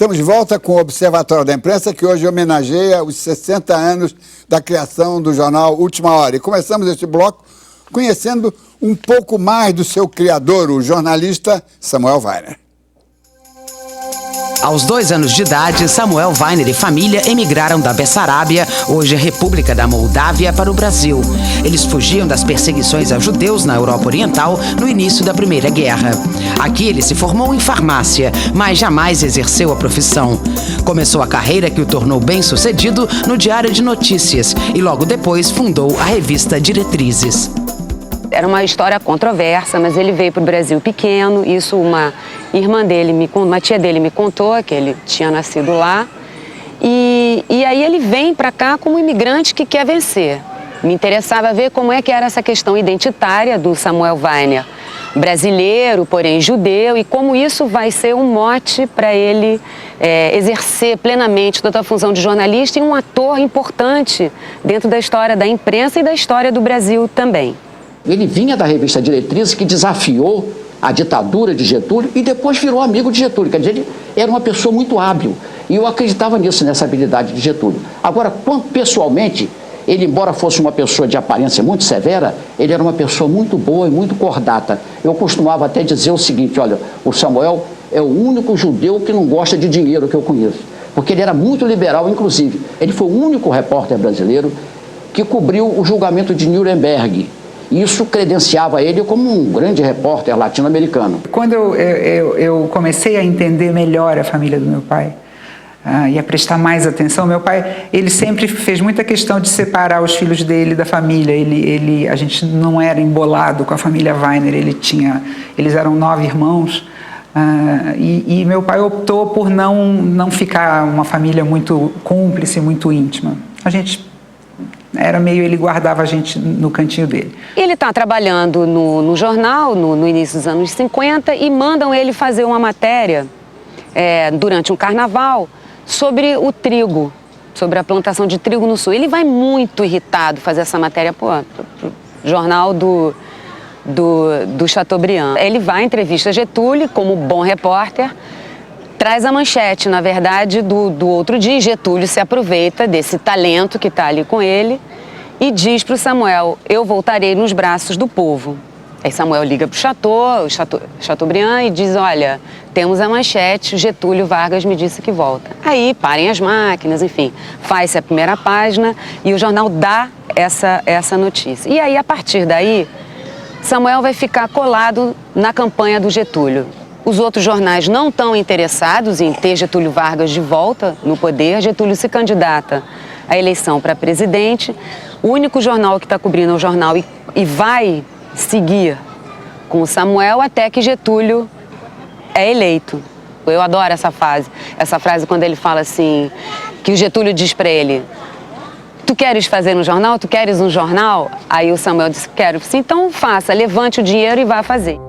Estamos de volta com o Observatório da Imprensa, que hoje homenageia os 60 anos da criação do jornal Última Hora. E começamos este bloco conhecendo um pouco mais do seu criador, o jornalista Samuel Weiner. Aos 2 anos de idade, Samuel Weiner e família emigraram da Bessarabia, hoje República da Moldávia, para o Brasil. Eles fugiam das perseguições a judeus na Europa Oriental no início da Primeira Guerra. Aqui ele se formou em farmácia, mas jamais exerceu a profissão. Começou a carreira que o tornou bem-sucedido no Diário de Notícias e logo depois fundou a revista Diretrizes. Era uma história controversa, mas ele veio para o Brasil pequeno. Isso uma tia dele me contou que ele tinha nascido lá. E aí ele vem para cá como imigrante que quer vencer. Me interessava ver como é que era essa questão identitária do Samuel Weiner, brasileiro, porém judeu, e como isso vai ser um mote para ele exercer plenamente toda a função de jornalista e um ator importante dentro da história da imprensa e da história do Brasil também. Ele vinha da revista Diretrizes, que desafiou a ditadura de Getúlio e depois virou amigo de Getúlio. Quer dizer, ele era uma pessoa muito hábil e eu acreditava nisso, nessa habilidade de Getúlio. Agora, pessoalmente, ele, embora fosse uma pessoa de aparência muito severa, ele era uma pessoa muito boa e muito cordata. Eu costumava até dizer o seguinte: olha, o Samuel é o único judeu que não gosta de dinheiro que eu conheço, porque ele era muito liberal, inclusive. Ele foi o único repórter brasileiro que cobriu o julgamento de Nuremberg. Isso credenciava ele como um grande repórter latino-americano. Quando eu comecei a entender melhor a família do meu pai e a prestar mais atenção, meu pai, ele sempre fez muita questão de separar os filhos dele da família. A gente não era embolado com a família Weiner, eles eram 9 irmãos. E meu pai optou por não ficar uma família muito cúmplice, muito íntima. Ele guardava a gente no cantinho dele. Ele está trabalhando no jornal, no início dos anos 50, e mandam ele fazer uma matéria durante um carnaval sobre o trigo, sobre a plantação de trigo no sul. Ele vai muito irritado fazer essa matéria pro jornal do Chateaubriand. Ele vai, entrevista Getúlio, como bom repórter, traz a manchete, na verdade, do outro dia. Getúlio se aproveita desse talento que está ali com ele e diz para o Samuel: eu voltarei nos braços do povo. Aí Samuel liga para o Chateaubriand e diz: olha, temos a manchete, Getúlio Vargas me disse que volta. Aí parem as máquinas, enfim, faz-se a primeira página e o jornal dá essa notícia. E aí, a partir daí, Samuel vai ficar colado na campanha do Getúlio. Os outros jornais não estão interessados em ter Getúlio Vargas de volta no poder. Getúlio se candidata à eleição para presidente. O único jornal que está cobrindo é o jornal e vai seguir com o Samuel até que Getúlio é eleito. Eu adoro essa frase quando ele fala assim, que o Getúlio diz para ele: tu queres fazer um jornal? Tu queres um jornal? Aí o Samuel diz: quero. Sim, então faça, levante o dinheiro e vá fazer.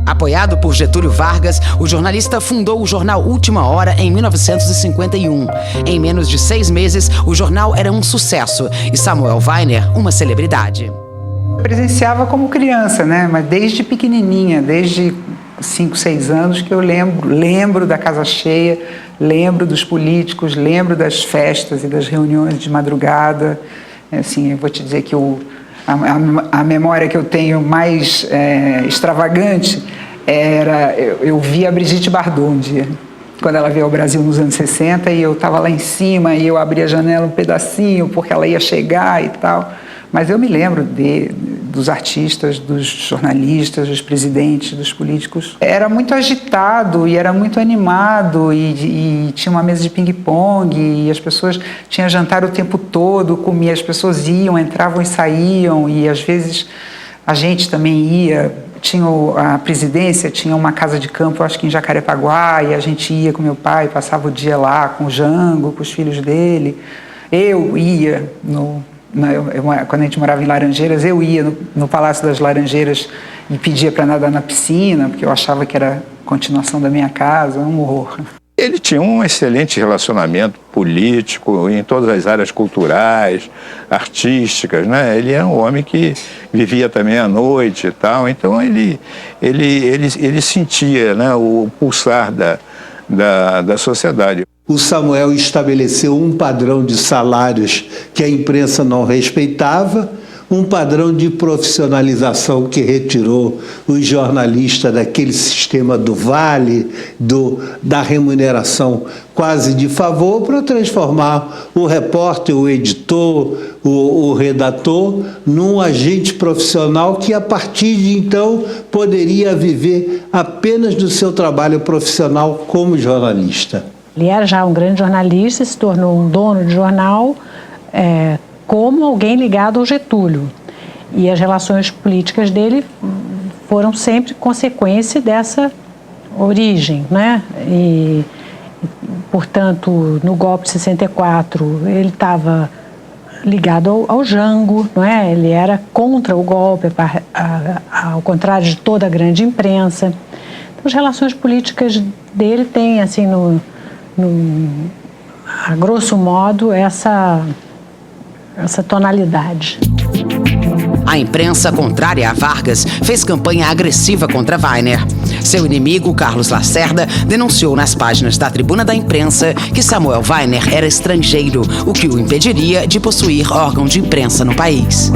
Apoiado por Getúlio Vargas, o jornalista fundou o jornal Última Hora em 1951. Em menos de 6 meses, o jornal era um sucesso e Samuel Weiner, uma celebridade. Eu presenciava como criança, né? Mas desde pequenininha, desde 5, 6 anos que eu lembro da casa cheia, lembro dos políticos, lembro das festas e das reuniões de madrugada. Assim, eu vou te dizer que a memória que eu tenho mais extravagante era... Eu vi a Brigitte Bardot um dia, quando ela veio ao Brasil nos anos 60, e eu estava lá em cima e eu abri a janela um pedacinho porque ela ia chegar e tal. Mas eu me lembro dos artistas, dos jornalistas, dos presidentes, dos políticos. Era muito agitado e era muito animado e tinha uma mesa de ping-pong e as pessoas tinham jantar o tempo todo, comia, as pessoas iam, entravam e saíam e às vezes a gente também ia. A presidência tinha uma casa de campo, acho que em Jacarepaguá, e a gente ia com meu pai, passava o dia lá com o Jango, com os filhos dele. Eu ia quando a gente morava em Laranjeiras, eu ia no Palácio das Laranjeiras e pedia para nadar na piscina, porque eu achava que era a continuação da minha casa, um horror. Ele tinha um excelente relacionamento político em todas as áreas culturais, artísticas, né? Ele era um homem que vivia também à noite e tal, então ele sentia, né, o pulsar da sociedade. O Samuel estabeleceu um padrão de salários que a imprensa não respeitava, um padrão de profissionalização que retirou os jornalistas daquele sistema do vale, da remuneração quase de favor, para transformar o repórter, o editor, o redator, num agente profissional que, a partir de então, poderia viver apenas do seu trabalho profissional como jornalista. Ele era já um grande jornalista, se tornou um dono de jornal, como alguém ligado ao Getúlio. E as relações políticas dele foram sempre consequência dessa origem, né? E, portanto, no golpe de 64, ele estava ligado ao Jango, não é? Ele era contra o golpe, ao contrário de toda a grande imprensa. Então, as relações políticas dele têm, assim, a grosso modo, essa tonalidade. A imprensa contrária a Vargas fez campanha agressiva contra Weiner. Seu inimigo, Carlos Lacerda, denunciou nas páginas da Tribuna da Imprensa que Samuel Weiner era estrangeiro, o que o impediria de possuir órgão de imprensa no país.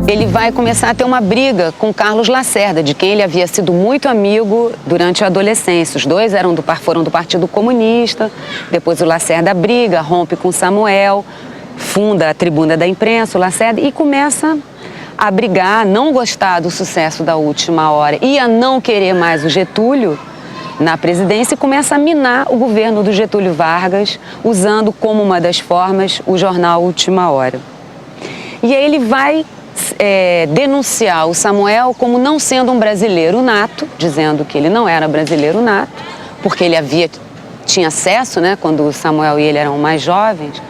Ele vai começar a ter uma briga com Carlos Lacerda, de quem ele havia sido muito amigo durante a adolescência. Os dois foram do Partido Comunista, depois o Lacerda briga, rompe com Samuel, funda a Tribuna da Imprensa, o Lacerda, e começa a brigar, a não gostar do sucesso da Última Hora e a não querer mais o Getúlio na presidência, e começa a minar o governo do Getúlio Vargas, usando como uma das formas o jornal Última Hora. E aí ele vai denunciar o Samuel como não sendo um brasileiro nato, dizendo que ele não era brasileiro nato, porque ele tinha acesso, né, quando o Samuel e ele eram mais jovens,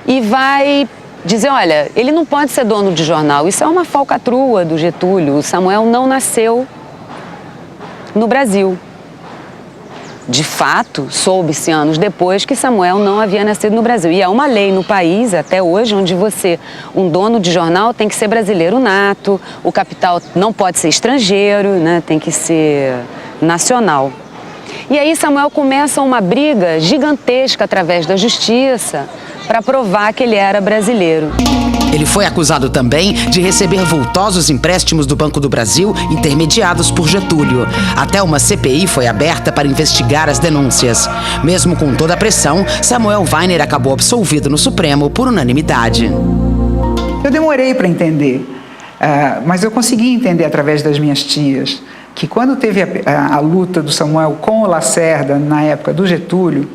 e vai dizer, olha, ele não pode ser dono de jornal, isso é uma falcatrua do Getúlio, o Samuel não nasceu no Brasil. De fato, soube-se anos depois que Samuel não havia nascido no Brasil. E há uma lei no país, até hoje, onde um dono de jornal tem que ser brasileiro nato, o capital não pode ser estrangeiro, né, tem que ser nacional. E aí Samuel começa uma briga gigantesca através da justiça para provar que ele era brasileiro. Ele foi acusado também de receber vultosos empréstimos do Banco do Brasil, intermediados por Getúlio. Até uma CPI foi aberta para investigar as denúncias. Mesmo com toda a pressão, Samuel Weiner acabou absolvido no Supremo por unanimidade. Eu demorei para entender, mas eu consegui entender através das minhas tias que quando teve a luta do Samuel com o Lacerda, na época do Getúlio,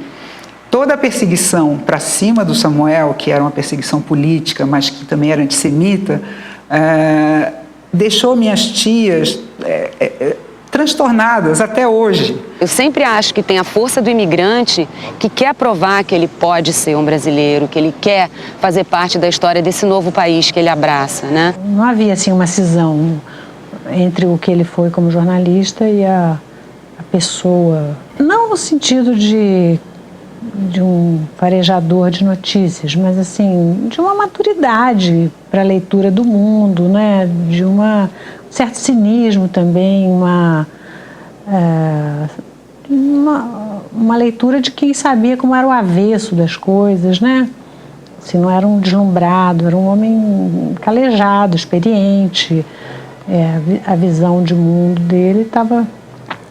toda a perseguição para cima do Samuel, que era uma perseguição política, mas que também era antissemita, deixou minhas tias transtornadas até hoje. Eu sempre acho que tem a força do imigrante que quer provar que ele pode ser um brasileiro, que ele quer fazer parte da história desse novo país que ele abraça, né? Não havia, assim, uma cisão entre o que ele foi como jornalista e a pessoa. Não no sentido de um farejador de notícias, mas assim, de uma maturidade para a leitura do mundo, né? De um certo cinismo também, uma leitura de quem sabia como era o avesso das coisas, né? Assim, não era um deslumbrado, era um homem calejado, experiente. A visão de mundo dele estava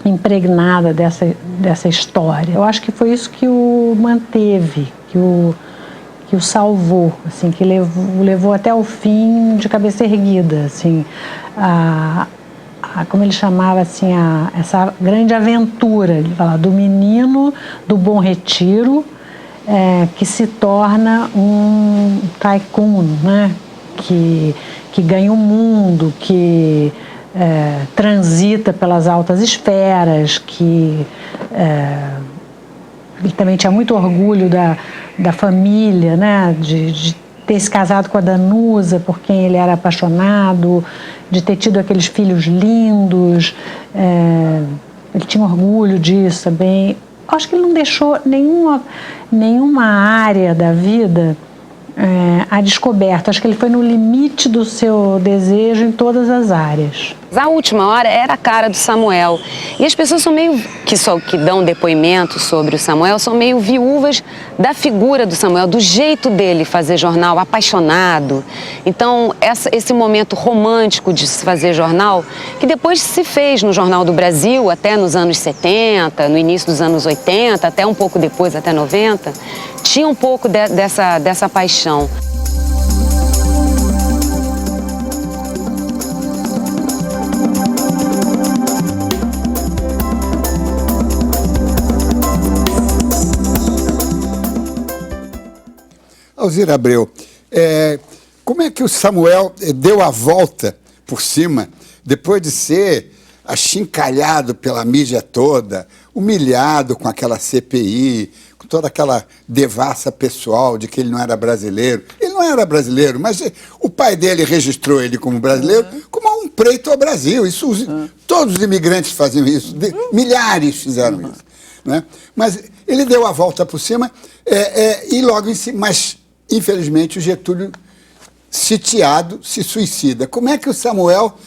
impregnada dessa história. Eu acho que foi isso que o manteve, que o salvou, assim, que levou até o fim de cabeça erguida, assim, como ele chamava, assim, essa grande aventura, ele fala, do menino do Bom Retiro, que se torna um tycoon, né? Que ganha o mundo, que transita pelas altas esferas, que ele também tinha muito orgulho da família, né? De ter se casado com a Danusa, por quem ele era apaixonado, de ter tido aqueles filhos lindos, ele tinha orgulho disso também. Acho que ele não deixou nenhuma área da vida a descoberto. Acho que ele foi no limite do seu desejo em todas as áreas. A Última Hora era a cara do Samuel. E as pessoas são meio, que dão depoimento sobre o Samuel, são meio viúvas da figura do Samuel, do jeito dele fazer jornal, apaixonado. Então, esse momento romântico de se fazer jornal, que depois se fez no Jornal do Brasil, até nos anos 70, no início dos anos 80, até um pouco depois, até 90, tinha um pouco dessa paixão. Alzira Abreu, como é que o Samuel deu a volta por cima, depois de ser achincalhado pela mídia toda, humilhado com aquela CPI, com toda aquela devassa pessoal de que ele não era brasileiro? Ele não era brasileiro, mas o pai dele registrou ele como brasileiro, como um preto ao Brasil. Isso, todos os imigrantes faziam isso, milhares fizeram isso. Né? Mas ele deu a volta por cima e logo em cima... Mas, infelizmente, o Getúlio, sitiado, se suicida. Como é que o Samuel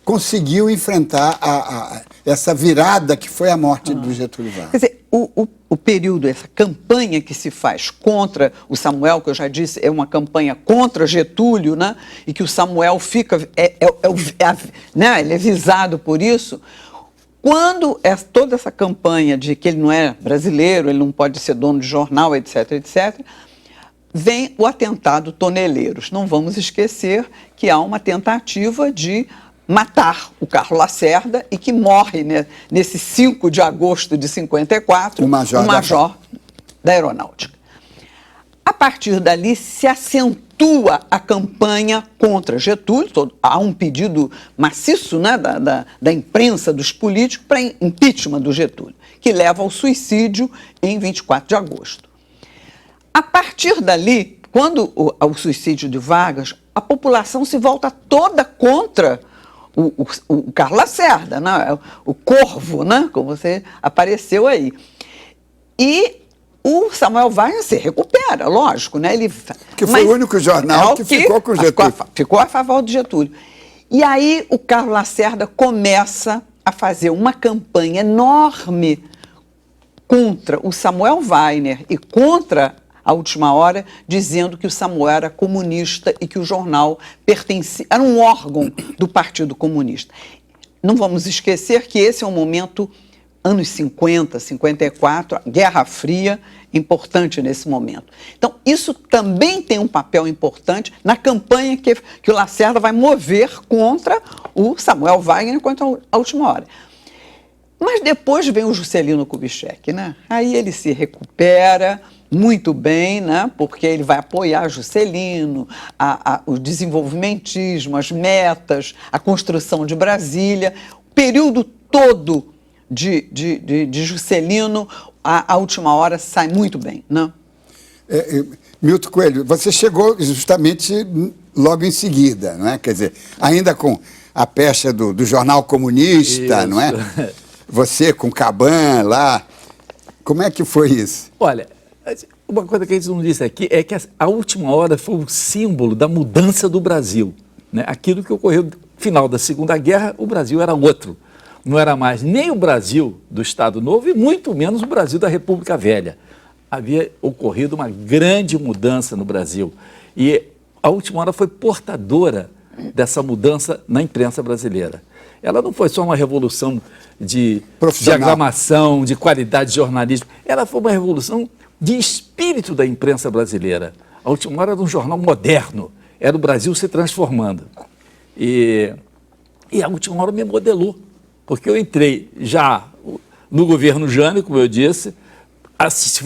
conseguiu enfrentar essa virada que foi a morte do Getúlio Vargas? Quer dizer, o período, essa campanha que se faz contra o Samuel, que eu já disse, é uma campanha contra Getúlio, né? E que o Samuel fica, né? Ele é visado por isso. Quando toda essa campanha de que ele não é brasileiro, ele não pode ser dono de jornal, etc., etc., vem o atentado Toneleiros. Não vamos esquecer que há uma tentativa de matar o Carlos Lacerda e que morre, né, nesse 5 de agosto de 54, o major da Aeronáutica. A partir dali se acentua a campanha contra Getúlio, há um pedido maciço, né, da imprensa, dos políticos, para impeachment do Getúlio, que leva ao suicídio em 24 de agosto. A partir dali, quando o suicídio de Vargas, a população se volta toda contra o Carlos Lacerda, né? O Corvo, né? Como você apareceu aí. E o Samuel Vargas se recupera, lógico, né? Que foi o único jornal que ficou com o Getúlio. Ficou a favor do Getúlio. E aí o Carlos Lacerda começa a fazer uma campanha enorme contra o Samuel Weiner e contra a Última Hora, dizendo que o Samuel era comunista e que o jornal pertencia, era um órgão do Partido Comunista. Não vamos esquecer que esse é um momento, anos 50, 54, Guerra Fria, importante nesse momento. Então, isso também tem um papel importante na campanha que o Lacerda vai mover contra o Samuel Weiner, contra a Última Hora. Mas depois vem o Juscelino Kubitschek, né? Aí ele se recupera muito bem, né? Porque ele vai apoiar Juscelino, o desenvolvimentismo, as metas, a construção de Brasília. O período todo de Juscelino, a Última Hora sai muito bem, né? Milton Coelho, você chegou justamente logo em seguida, não é? Quer dizer, ainda com a pecha do Jornal Comunista, isso, não é? Você com Caban lá, como é que foi isso? Olha, uma coisa que a gente não disse aqui é que a Última Hora foi o símbolo da mudança do Brasil, né? Aquilo que ocorreu no final da Segunda Guerra, o Brasil era outro. Não era mais nem o Brasil do Estado Novo e muito menos o Brasil da República Velha. Havia ocorrido uma grande mudança no Brasil. E a Última Hora foi portadora dessa mudança na imprensa brasileira. Ela não foi só uma revolução de aclamação, de qualidade de jornalismo. Ela foi uma revolução de espírito da imprensa brasileira. A Última Hora era um jornal moderno. Era o Brasil se transformando. E a Última Hora me modelou. Porque eu entrei já no governo Jânio, como eu disse,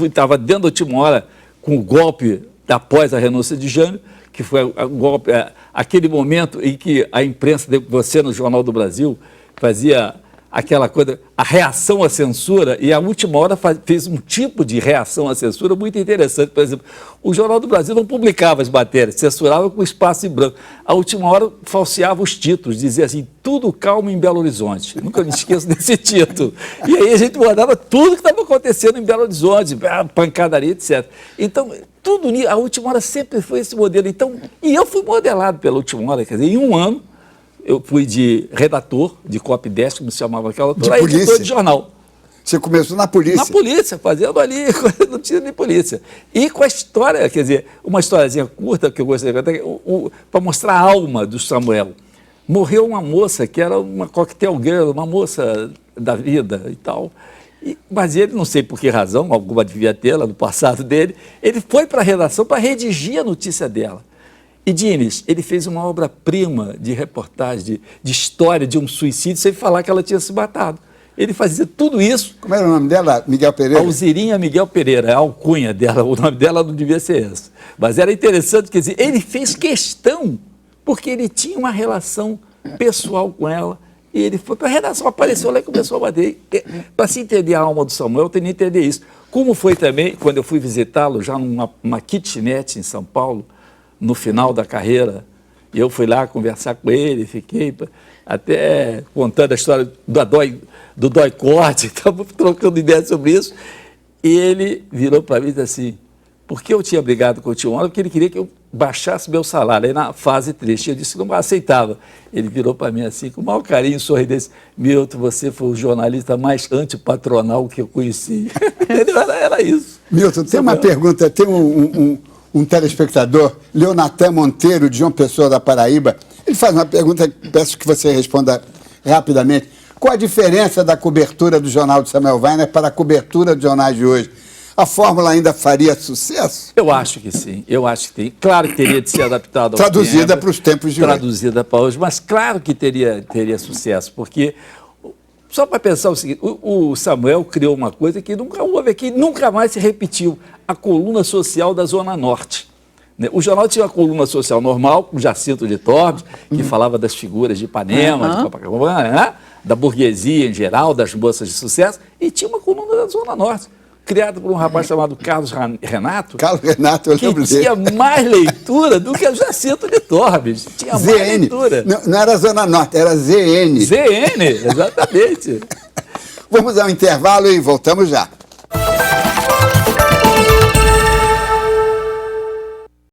estava dentro da Última Hora com o golpe após a renúncia de Jânio, que foi o golpe, aquele momento em que a imprensa, você no Jornal do Brasil, fazia aquela coisa, a reação à censura, e a Última Hora fez um tipo de reação à censura muito interessante. Por exemplo, o Jornal do Brasil não publicava as matérias, censurava com espaço em branco. A Última Hora falseava os títulos, dizia assim, tudo calmo em Belo Horizonte. Nunca me esqueço desse título. E aí a gente mandava tudo que estava acontecendo em Belo Horizonte, pancadaria, etc. Então, a Última Hora sempre foi esse modelo. Então, e eu fui modelado pela Última Hora, quer dizer, em um ano, Eu fui de redator, de copy desk, como se chamava aquela altura, polícia? editor de jornal. Você começou na polícia? Na polícia, fazendo ali, não tinha nem polícia. E com a história, quer dizer, uma historiazinha curta que eu gostaria de contar, para mostrar a alma do Samuel. Morreu uma moça que era uma cocktail girl, uma moça da vida e tal. Mas ele, não sei por que razão, alguma devia ter lá no passado dele, ele foi para a redação para redigir a notícia dela. E Dines, ele fez uma obra-prima de reportagem, de história de um suicídio, sem falar que ela tinha se matado. Ele fazia tudo isso. Como era o nome dela? Miguel Pereira? Alzirinha Miguel Pereira, é a alcunha dela, o nome dela não devia ser esse. Mas era interessante, quer dizer, ele fez questão, porque ele tinha uma relação pessoal com ela, e ele foi para a redação, apareceu lá e começou a bater. Para se entender a alma do Samuel, tem que entender isso. Como foi também, quando eu fui visitá-lo, já numa kitnet em São Paulo, no final da carreira, e eu fui lá conversar com ele, fiquei até contando a história do Dói Corte, estava trocando ideias sobre isso, e ele virou para mim e disse assim, por que eu tinha brigado com o tio Ona? Porque ele queria que eu baixasse meu salário, aí na fase triste, eu disse que não aceitava. Ele virou para mim assim, com o maior carinho, sorridente, Milton, você foi o jornalista mais antipatronal que eu conheci. Era isso. Milton, tem uma pergunta, tem um telespectador, Leonatan Monteiro, de João Pessoa da Paraíba, ele faz uma pergunta, peço que você responda rapidamente. Qual a diferença da cobertura do jornal de Samuel Weiner para a cobertura dos jornais de hoje? A fórmula ainda faria sucesso? Eu acho que sim, eu acho que tem. Claro que teria de ser adaptada ao traduzida para os tempos de hoje. Traduzida para hoje, mas claro que teria sucesso, porque, só para pensar o seguinte, o Samuel criou uma coisa que nunca houve aqui, nunca mais se repetiu, a coluna social da Zona Norte. O jornal tinha uma coluna social normal, com Jacinto de Torbes, que falava das figuras de Ipanema, de Copacabana, né? Da burguesia em geral, das moças de sucesso, e tinha uma coluna da Zona Norte, criada por um rapaz chamado Carlos Renato. Carlos Renato, eu lembro dele. Que tinha mais leitura do que o Jacinto de Torbes. Tinha mais leitura. Não era Zona Norte, era ZN. ZN, exatamente. Vamos ao intervalo e voltamos já.